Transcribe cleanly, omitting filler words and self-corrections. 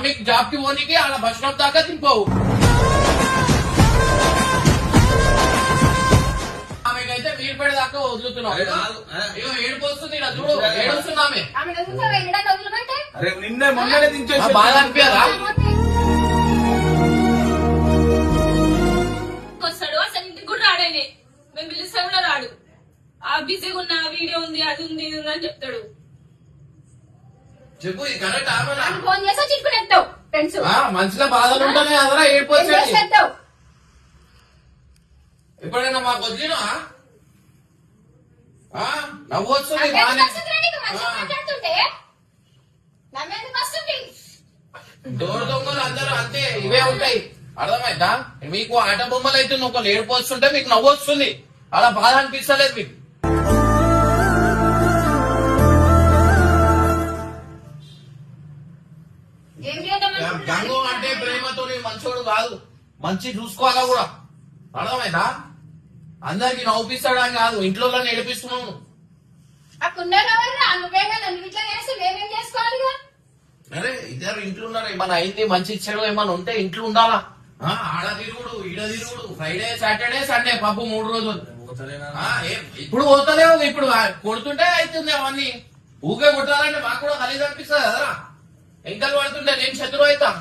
మీకు జాబ్ కి పోనీకి అలా బస్ స్టాప్ దాకా దింపవు. ఆమెకైతే మీరు పెడ దాకా వదులుతున్నావు. ఏడుపు వస్తుంది ఇలా చూడు, ఏడుస్తుంది ఆమె. నిన్నే మొన్ననే దించేసి బాధ అనిపించదా? వస్తాడు అసలు ఇంటికి కూడా రాడని మేము పిలిస్తే కూడా రాడు. ఆ బిజీగా ఉన్న వీడియో ఉంది అది ఉంది ఇది ఉంది అని చెప్తాడు. చెప్పు ఇది కరెక్ట్. ఫోన్ చేస్తా చిక్కునేస్తావు ఫ్రెండ్స్. మంచిగా బాధలు ఉంటానే అదరా ఏడుపు వచ్చేది. ఎప్పుడైనా మాకు వదిలినా నవ్వు వస్తుంది. డోర్ దొంగలు అందరూ అంతే, ఇవే ఉంటాయి. అర్థమైందా? మీకు ఆట బొమ్మలు అయితే ఒకళ్ళు ఏడుపు వస్తుంటే మీకు నవ్వు వస్తుంది, అలా బాధ అనిపిస్తలేదు మీకు. గంగు అంటే ప్రేమతో మంచోడు కాదు, మంచి చూసుకోవాలా కూడా. అర్థమైందా? అందరికి నవ్వుపిస్తాడని కాదు, ఇంట్లో ఏడిపిస్తున్నావు. అరే ఇద్దరు ఇంట్లో ఉన్నారు, ఏమన్నా అయింది మంచి ఇచ్చాడు ఏమన్నా ఉంటే ఇంట్లో ఉండాలా. ఆడ తిరుగుడు ఈడ తిరుగుడు, ఫ్రైడే సాటర్డే సండే పప్పు 3 రోజులు. ఇప్పుడు పోతలేవు, ఇప్పుడు కొడుతుంటే అవుతుంది అవన్నీ. ఊకే కొట్టాలంటే మాకు కూడా కలిసి అనిపిస్తుంది కదరా. ఎంకలు పడుతుంటే నేను శత్రువు అవుతా.